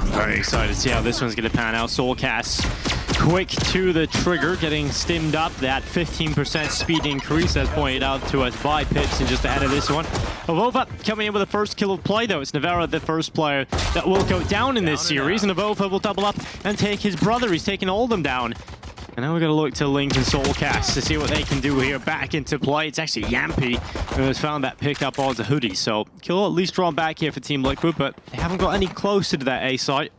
Very excited to see how this one's going to pan out. Soulcast quick to the trigger, getting stimmed up. That 15% speed increase, as pointed out to us by Pips, and just ahead of this one. Avova coming in with the first kill of play, though. It's Navarra, the first player that will go down in this series, and Avova will double up and take his brother. He's taking all of them down. And now we're going to look to Link and Soulcast to see what they can do here. Back into play. It's actually Yampy who has found that pickup on the hoodie. So kill at least drawn back here for Team Liquid, but they haven't got any closer to that A site.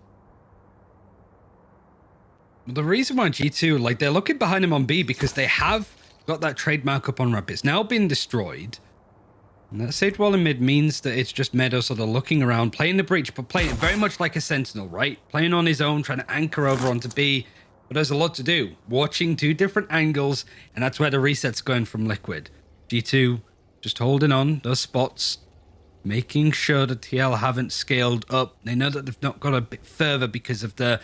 The reason why G2, like, they're looking behind him on B because they have got that trademark up on ramp. It's now been destroyed. And that saved wall in mid means that it's just Meadow sort of looking around, playing the breach, but playing it very much like a sentinel, right? Playing on his own, trying to anchor over onto B. But there's a lot to do. Watching two different angles, and that's where the reset's going from Liquid. G2 just holding on those spots, making sure the TL haven't scaled up. They know that they've not got a bit further because of a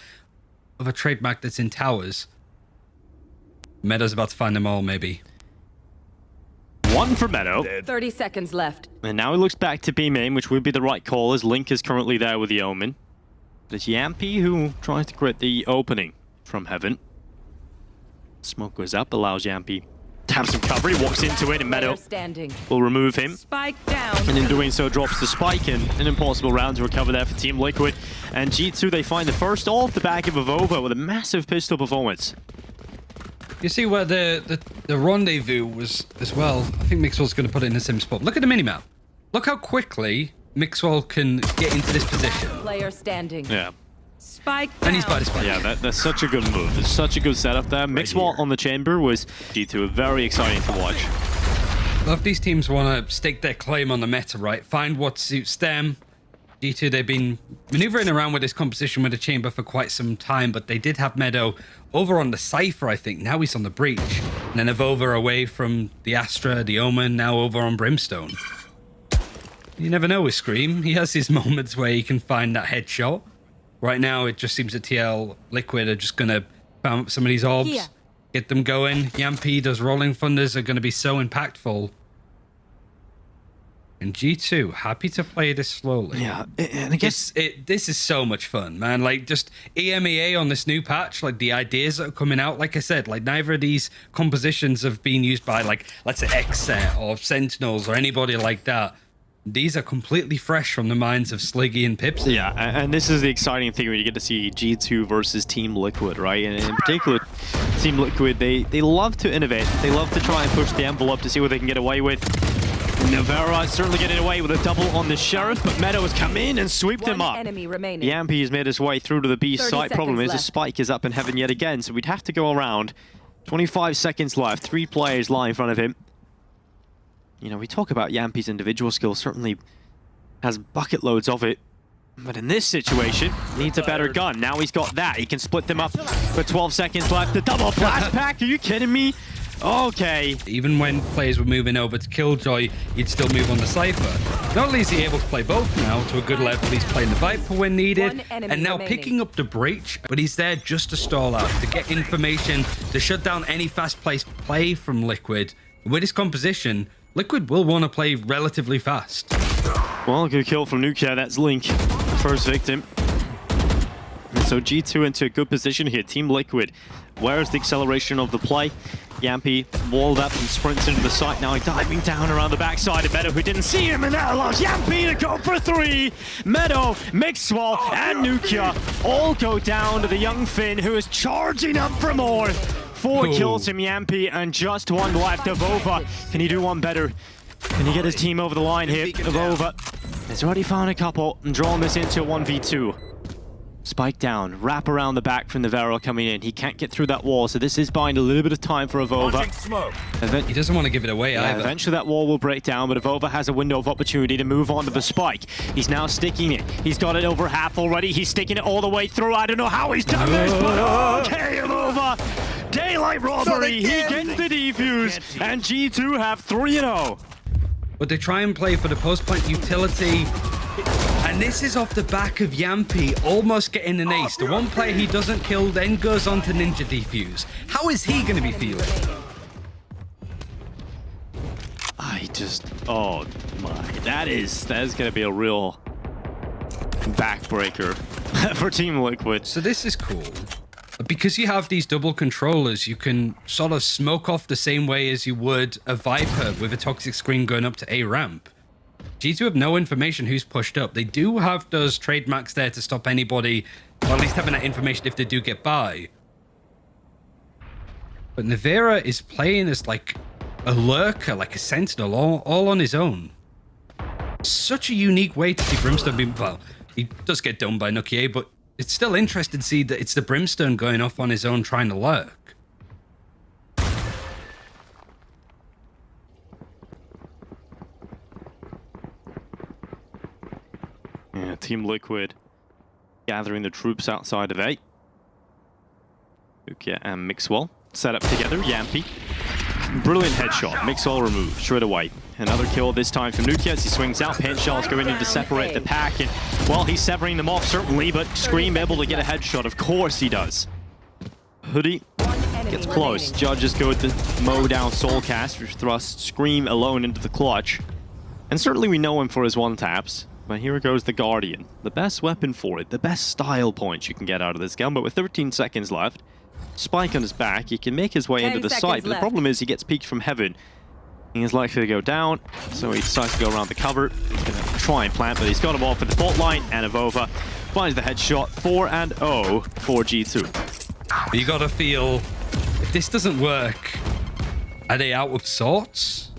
trademark that's in towers. Meadow's about to find them all, maybe. One for Meadow. 30 seconds left. And now he looks back to B main, which would be the right call, as Link is currently there with the Omen. There's Yampy who tries to crit the opening from Heaven. Smoke goes up, allows Yampy to have some cover. He walks into it, and Meadow will remove him. Spike down. And in doing so, drops the spike in. An impossible round to recover there for Team Liquid. And G2, they find the first off the back of Avova with a massive pistol performance. You see where the rendezvous was as well. I think Mixwell's going to put it in the same spot. Look at the minimap. Look how quickly Mixwell can get into this position. Player standing. Yeah. Spike down. And he's by the spike. Yeah, that's such a good move. It's such a good setup there. Mixwell on the chamber was G2 very exciting to watch. A lot of these teams want to stake their claim on the meta, right? Find what suits them. G2, they've been maneuvering around with this composition with the chamber for quite some time, but they did have Meadow over on the Cypher, I think. Now he's on the Breach. And then Avova away from the Astra, the Omen, now over on Brimstone. You never know with Scream. He has his moments where he can find that headshot. Right now, it just seems that TL Liquid are just going to spam up some of these orbs, get them going. Yampy, those Rolling Thunders are going to be so impactful. And G2, happy to play this slowly. Yeah, and I guess this is so much fun, man. Like, just EMEA on this new patch, like, the ideas that are coming out, like I said, like, neither of these compositions have been used by, like, let's say, Xset or Sentinels or anybody like that. These are completely fresh from the minds of Sliggy and Pips. Yeah, and this is the exciting thing when you get to see G2 versus Team Liquid, right? And in particular, Team Liquid, they love to innovate. They love to try and push the envelope to see what they can get away with. Navarra certainly getting away with a double on the Sheriff, but Meadow has come in and swept him up. Yampy has made his way through to the B site. Problem is, the spike is up in Heaven yet again, so we'd have to go around. 25 seconds left, 3 players lie in front of him. You know, we talk about Yampy's individual skill, certainly has bucket loads of it. But in this situation, needs a better gun. Now he's got that. He can split them up for 12 seconds left. The double blast pack, are you kidding me? Okay. Even when players were moving over to Killjoy, he'd still move on the Cypher. Not only is he able to play both now to a good level, he's playing the Viper when needed, and now picking up the Breach, but he's there just to stall out, to get information, to shut down any fast-paced play from Liquid. With his composition, Liquid will want to play relatively fast. Well, good kill from Nukia. That's Link, the first victim. And so G2 into a good position here. Team Liquid, where's the acceleration of the play? Yampy walled up and sprints into the site. Now he's diving down around the backside of Meadow, who didn't see him, and that allows Yampy to go for 3. Meadow, Mixwell, and Nukia all go down to the young Finn, who is charging up for more. 4 kills from Yampy and just 1 left. Avova, can he do one better? Can he get his team over the line here? Avova has already found a couple and drawn this into a 1v2. Spike down, wrap around the back from Navarro coming in. He can't get through that wall, so this is buying a little bit of time for Avova. He doesn't want to give it away either. Eventually that wall will break down, but Avova has a window of opportunity to move on to the spike. He's now sticking it. He's got it over half already. He's sticking it all the way through. I don't know how he's done this, but okay, Avova. Daylight robbery. He gets the defuse, and G2 have 3-0. But they try and play for the post-plant utility. And this is off the back of Yampy almost getting an ace. The one player he doesn't kill then goes on to Ninja Defuse. How is he going to be feeling? Oh my, that is gonna be a real backbreaker for Team Liquid. So this is cool. Because you have these double controllers, you can sort of smoke off the same way as you would a Viper with a toxic screen going up to A ramp. G2 have no information who's pushed up. They do have those trademarks there to stop anybody, or at least having that information if they do get by. But Navera is playing as like a lurker, like a sentinel, all on his own. Such a unique way to see Brimstone being, well, he does get done by Nukier, but it's still interesting to see that it's the Brimstone going off on his own trying to lurk. Yeah, Team Liquid gathering the troops outside of A. Nukia and Mixwell set up together. Yampy. Brilliant headshot. Mixwell removed straight away. Another kill this time from Nukia as he swings out. Penshall's going in to separate the pack. And, well, he's severing them off, certainly, but Scream able to get a headshot. Of course he does. Hoodie gets close. Judges go with the mow down Soulcast, which thrusts Scream alone into the clutch. And certainly we know him for his one-taps. But here goes the Guardian. The best weapon for it. The best style points you can get out of this gun. But with 13 seconds left, Spike on his back, he can make his way into the site. But the problem is he gets peeked from heaven. He is likely to go down, so he decides to go around the cover. He's going to try and plant, but he's got him off at the fault line, and Avova finds the headshot. 4-0 for G2. You gotta feel, if this doesn't work, are they out of sorts?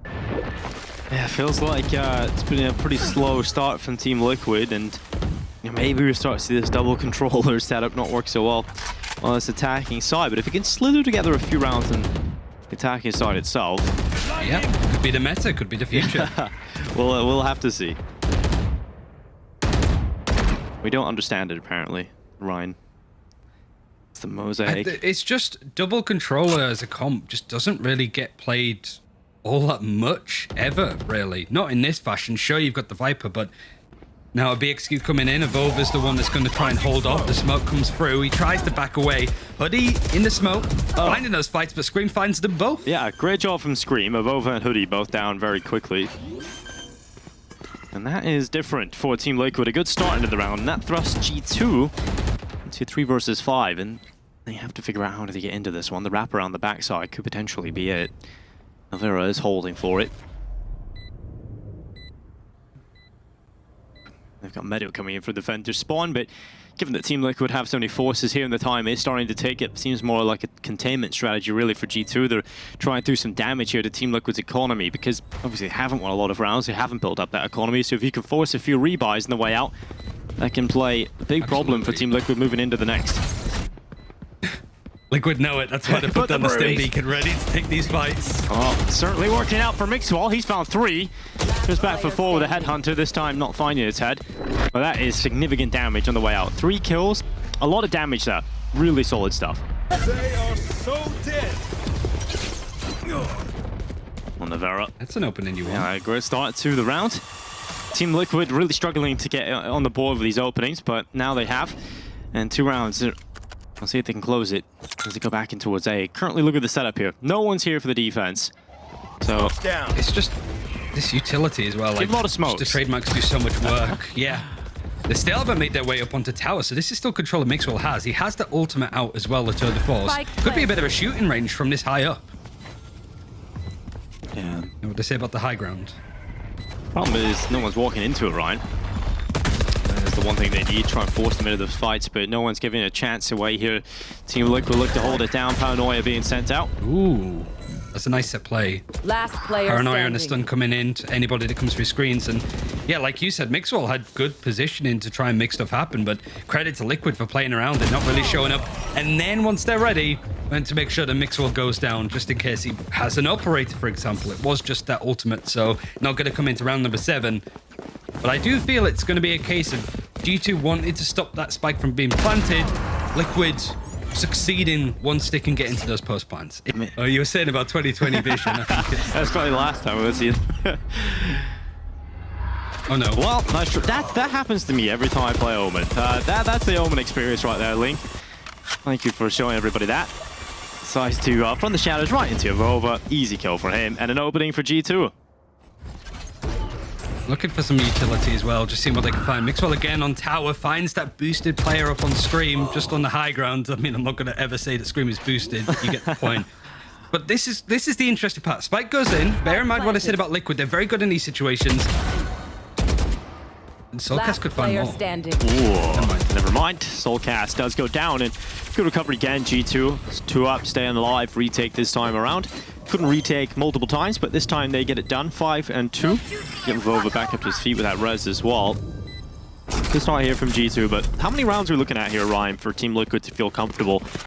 Yeah, feels like it's been a pretty slow start from Team Liquid, and maybe we start to see this double controller setup not work so well on this attacking side. But if it can slither together a few rounds and attacking side itself. Yeah, could be the meta, could be the future. Well, we'll have to see. We don't understand it, apparently, Ryan. It's the mosaic. It's just double controller as a comp just doesn't really get played all that much, ever, really. Not in this fashion. Sure, you've got the Viper, but now a BXQ coming in. Evolver's the one that's going to try and hold off. The smoke comes through. He tries to back away. Hoodie in the smoke, finding those fights, but Scream finds them both. Yeah, great job from Scream. Avova and Hoodie both down very quickly. And that is different for Team Liquid. A good start into the round, and that thrusts G2 into 3 versus 5. And they have to figure out how to get into this one. The wrap around the backside could potentially be it. Navera is holding for it. They've got Meadow coming in for the defender spawn, but given that Team Liquid have so many forces here and the time is starting to take, it seems more like a containment strategy really for G2. They're trying to do some damage here to Team Liquid's economy because obviously they haven't won a lot of rounds, they haven't built up that economy, so if you can force a few rebuys on the way out, that can play a big problem for Team Liquid moving into the next. Liquid know it, that's why they put down the stim beacon ready to take these fights. Oh, certainly working out for Mixwell. He's found 3. Goes back for 4 with a headhunter, this time not finding his head. But that is significant damage on the way out. 3 kills, a lot of damage there. Really solid stuff. They are so dead. On Navera. That's an opening you want. Yeah, great start to the round. Team Liquid really struggling to get on the board with these openings, but now they have. And 2 rounds. I'll see if they can close it as they go back in towards A. Currently, look at the setup here. No one's here for the defense. So it's just this utility as well. Like, a lot of smokes. The trademarks do so much work. Yeah. They still haven't made their way up onto tower, so this is still control that Mixwell has. He has the ultimate out as well, the tour de force. Could be a bit of a shooting range from this high up. Yeah. What do they say about the high ground? Problem is, no one's walking into it, Ryan. That's the one thing they need, try and force them into those fights, but no one's giving a chance away here. Team Liquid look to hold it down. Paranoia being sent out. Ooh, that's a nice set play. Last player Paranoia standing. and a stun coming in to anybody that comes through screens. And yeah, like you said, Mixwell had good positioning to try and make stuff happen, but credit to Liquid for playing around and not really showing up. And then once they're ready, went to make sure that Mixwell goes down just in case he has an operator, for example. It was just that ultimate, so not going to come into round number 7. But I do feel it's going to be a case of G2 wanted to stop that spike from being planted. Liquid succeeding one stick and get into those post plants. Oh, you were saying about 2020 vision. I think That's probably the last time we'll see it. Oh no. Well, that's true. That happens to me every time I play Omen. That's the Omen experience right there, Link. Thank you for showing everybody that. Decides to from the shadows right into Vova. Easy kill for him, and an opening for G2. Looking for some utility as well, just seeing what they can find. Mixwell again on tower, finds that boosted player up on Scream, just on the high ground. I mean, I'm not going to ever say that Scream is boosted. You get the point. But this is the interesting part. Spike goes in. Bear in mind what I said about Liquid. They're very good in these situations. And Soulcast Last could find player more. standing. Ooh, never mind. Soulcast does go down, and good recovery again. G2, it's 2 up, staying alive, retake this time around. Couldn't retake multiple times, but this time they get it done. 5 and 2. Get Vova back up to his feet with that res as well. Good start here from G2, but how many rounds are we looking at here, Ryan, for Team Liquid to feel comfortable